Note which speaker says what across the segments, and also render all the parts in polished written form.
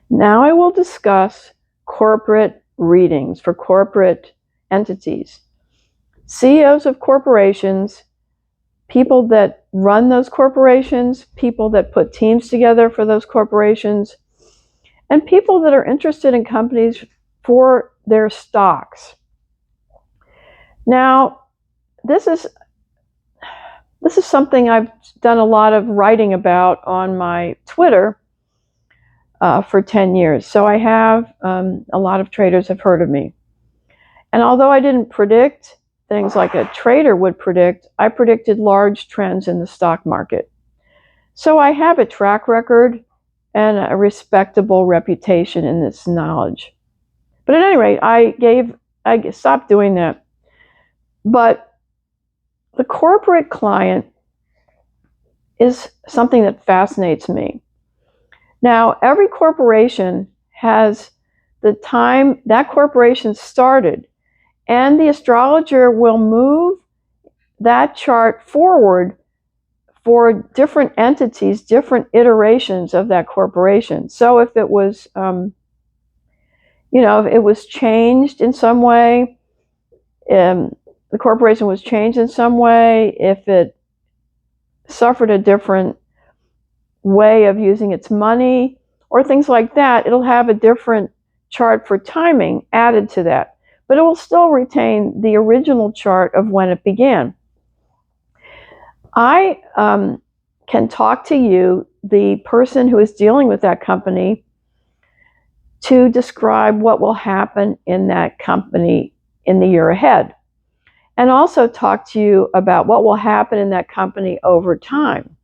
Speaker 1: Now I will discuss corporate readings for corporate entities. CEOs of corporations, people that run those corporations, people that put teams together for those corporations, and people that are interested in companies for their stocks. Now, this is something I've done a lot of writing about on my Twitter for 10 years. So I have, a lot of traders have heard of me. And although I didn't predict things like a trader would predict, I predicted large trends in the stock market. So I have a track record and a respectable reputation in this knowledge. But at any rate, I stopped doing that. But the corporate client is something that fascinates me. Now, every corporation has the time that corporation started, and the astrologer will move that chart forward for different entities, different iterations of that corporation. So if it was, if it was changed in some way, the corporation was changed in some way, if it suffered a different way of using its money, or things like that, it'll have a different chart for timing added to that. But it will still retain the original chart of when it began. I can talk to you, the person who is dealing with that company, to describe what will happen in that company in the year ahead. And also talk to you about what will happen in that company over time.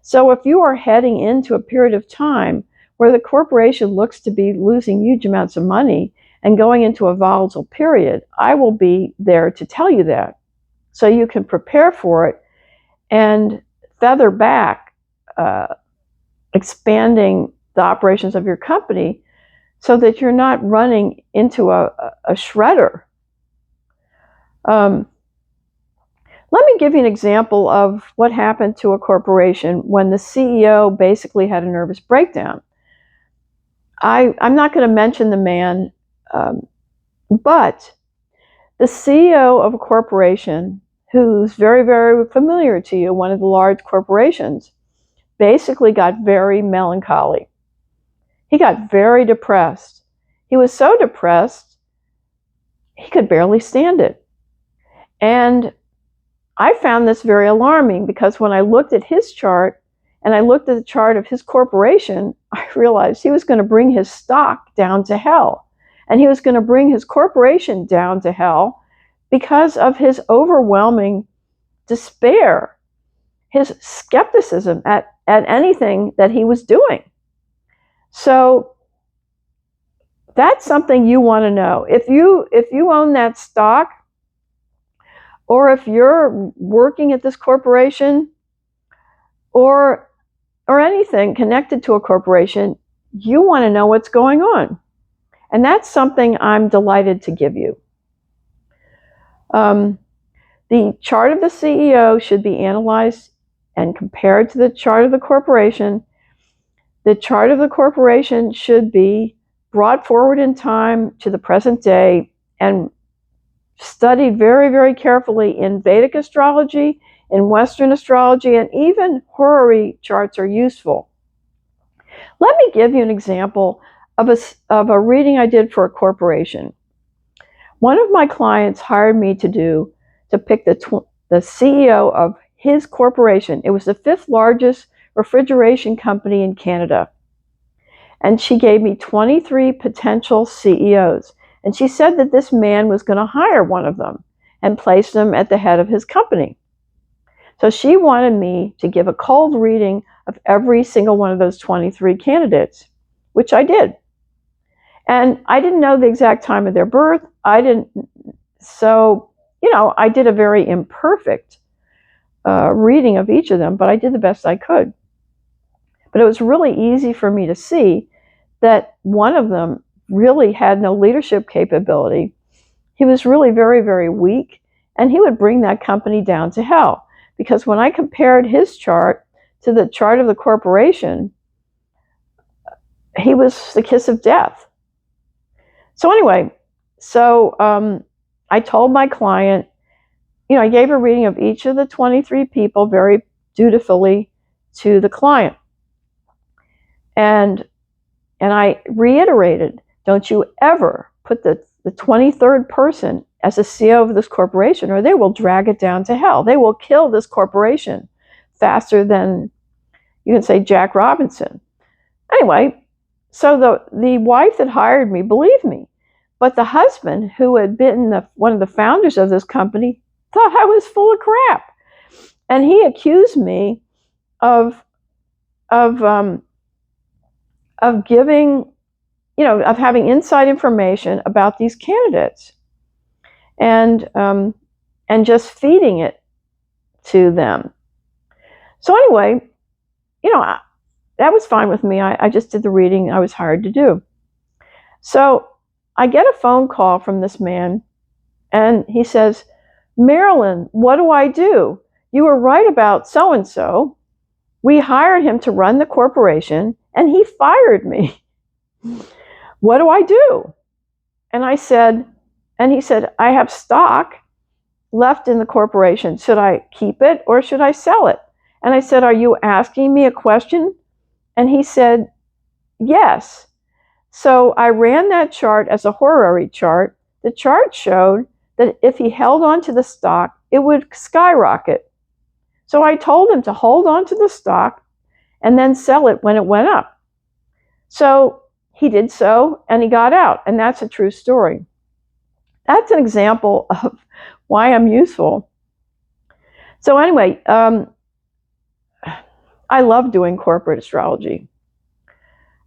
Speaker 1: So if you are heading into a period of time where the corporation looks to be losing huge amounts of money and going into a volatile period, I will be there to tell you that, so you can prepare for it and feather back, expanding the operations of your company so that you're not running into a shredder. Let me give you an example of what happened to a corporation when the CEO basically had a nervous breakdown. I'm not going to mention the man, but the CEO of a corporation who's very, very familiar to you, one of the large corporations, basically got very melancholy. He got very depressed. He was so depressed, he could barely stand it. And I found this very alarming, because when I looked at his chart and I looked at the chart of his corporation, I realized he was going to bring his stock down to hell. And he was going to bring his corporation down to hell because of his overwhelming despair, his skepticism at anything that he was doing. So that's something you want to know. If you own that stock, or if you're working at this corporation, or anything connected to a corporation, you want to know what's going on. And that's something I'm delighted to give you. The chart of the CEO should be analyzed and compared to the chart of the corporation. The chart of the corporation should be brought forward in time to the present day and studied very, very carefully in Vedic astrology, in Western astrology, and even horary charts are useful. Let me give you an example of a reading I did for a corporation. One of my clients hired me to pick the CEO of his corporation. It was the 5th largest refrigeration company in Canada. And she gave me 23 potential CEOs. And she said that this man was going to hire one of them and place them at the head of his company. So she wanted me to give a cold reading of every single one of those 23 candidates, which I did. And I didn't know the exact time of their birth. I did a very imperfect reading of each of them, but I did the best I could. But it was really easy for me to see that one of them really had no leadership capability. He was really very, very weak, and he would bring that company down to hell. Because when I compared his chart to the chart of the corporation, he was the kiss of death. So anyway, I told my client, I gave a reading of each of the 23 people very dutifully to the client. And I reiterated, don't you ever put the 23rd person as the CEO of this corporation, or they will drag it down to hell. They will kill this corporation faster than, you can say, Jack Robinson. Anyway, so the wife that hired me believed me. But the husband, who had been one of the founders of this company, thought I was full of crap. And he accused me of giving, of having inside information about these candidates, and just feeding it to them. So anyway, that was fine with me. I just did the reading I was hired to do. So I get a phone call from this man, and he says, Marilyn, what do I do? You were right about so-and-so. We hired him to run the corporation, and he fired me. What do I do? And he said, I have stock left in the corporation. Should I keep it or should I sell it? And I said, are you asking me a question? And he said, yes. So I ran that chart as a horary chart. The chart showed that if he held on to the stock, it would skyrocket. So I told him to hold on to the stock and then sell it when it went up. So he did so, and he got out, and that's a true story. That's an example of why I'm useful. So anyway, I love doing corporate astrology.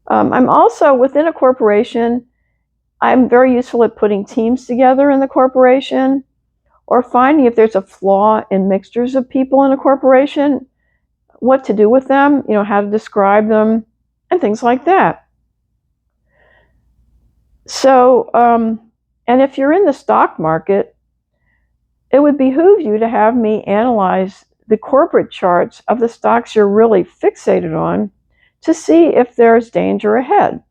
Speaker 1: I'm also, within a corporation, I'm very useful at putting teams together in the corporation, or finding if there's a flaw in mixtures of people in a corporation, what to do with them, how to describe them, and things like that. So, and if you're in the stock market, it would behoove you to have me analyze the corporate charts of the stocks you're really fixated on to see if there's danger ahead.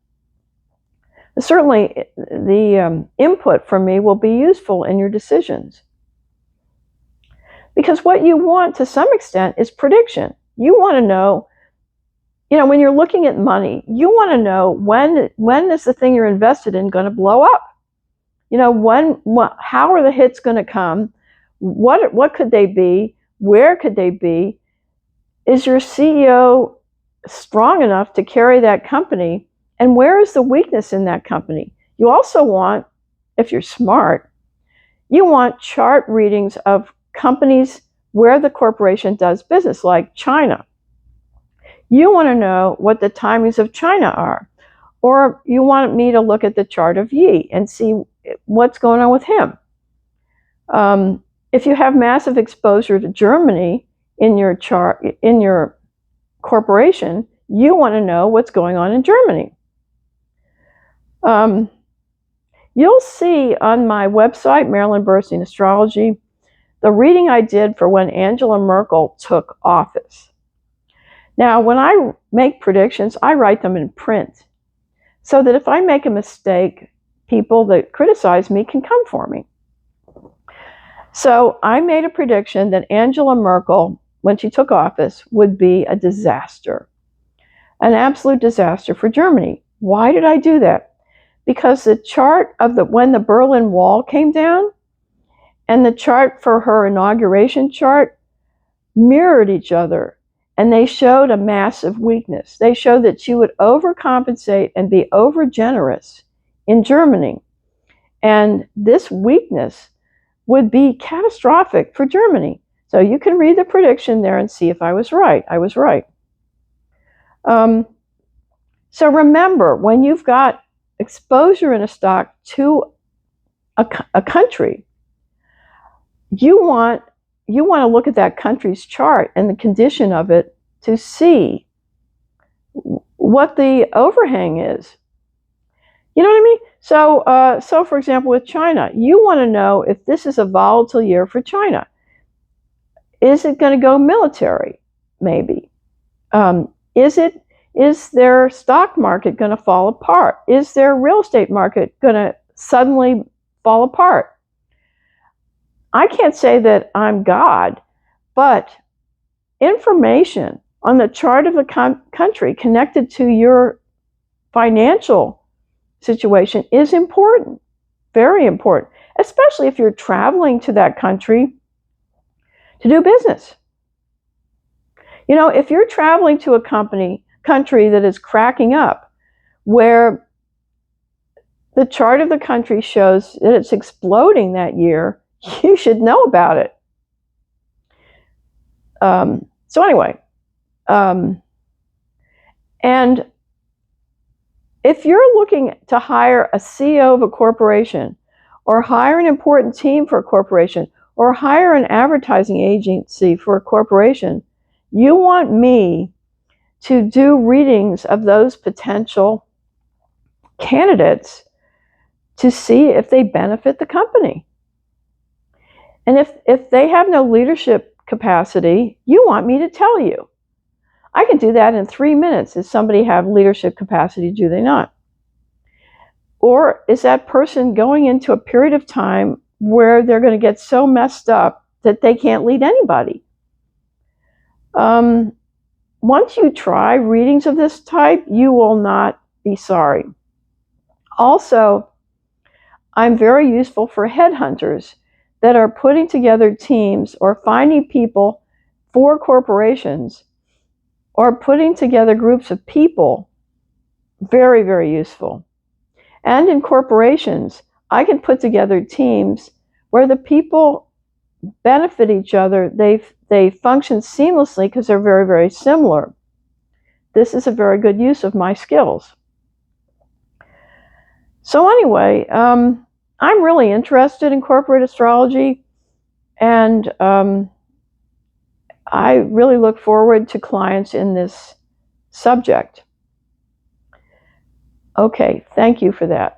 Speaker 1: Certainly, the input from me will be useful in your decisions. Because what you want, to some extent, is prediction. You want to know, when you're looking at money, you want to know when is the thing you're invested in going to blow up? How are the hits going to come? What could they be? Where could they be? Is your CEO strong enough to carry that company? And where is the weakness in that company? You also want, if you're smart, you want chart readings of companies where the corporation does business, like China. You want to know what the timings of China are. Or you want me to look at the chart of Yi and see what's going on with him. If you have massive exposure to Germany in your chart, in your corporation, you want to know what's going on in Germany. You'll see on my website, Marilyn Burstein Astrology, the reading I did for when Angela Merkel took office. Now, when I make predictions, I write them in print, so that if I make a mistake, people that criticize me can come for me. So I made a prediction that Angela Merkel, when she took office, would be a disaster, an absolute disaster for Germany. Why did I do that? Because the chart of when the Berlin Wall came down and the chart for her inauguration chart mirrored each other, and they showed a massive weakness. They showed that she would overcompensate and be overgenerous in Germany. And this weakness would be catastrophic for Germany. So you can read the prediction there and see if I was right. I was right. So remember, when you've got exposure in a stock to a country, you want to look at that country's chart and the condition of it to see what the overhang is. You know what I mean? So for example, with China, you want to know if this is a volatile year for China. Is it going to go military? Maybe. Is it, Is their stock market going to fall apart? Is their real estate market going to suddenly fall apart? I can't say that I'm God, but information on the chart of the country connected to your financial situation is important, very important, especially if you're traveling to that country to do business. You know, if you're traveling to a country that is cracking up, where the chart of the country shows that it's exploding that year, you should know about it. So anyway, and if you're looking to hire a CEO of a corporation, or hire an important team for a corporation, or hire an advertising agency for a corporation, you want me to do readings of those potential candidates to see if they benefit the company. And if they have no leadership capacity, you want me to tell you. I can do that in 3 minutes. Does somebody have leadership capacity? Do they not? Or is that person going into a period of time where they're going to get so messed up that they can't lead anybody? Once you try readings of this type, you will not be sorry. Also, I'm very useful for headhunters that are putting together teams or finding people for corporations or putting together groups of people. Very, very useful. And in corporations, I can put together teams where the people benefit each other. They function seamlessly because they're very, very similar. This is a very good use of my skills. So anyway, I'm really interested in corporate astrology, and I really look forward to clients in this subject. Okay, thank you for that.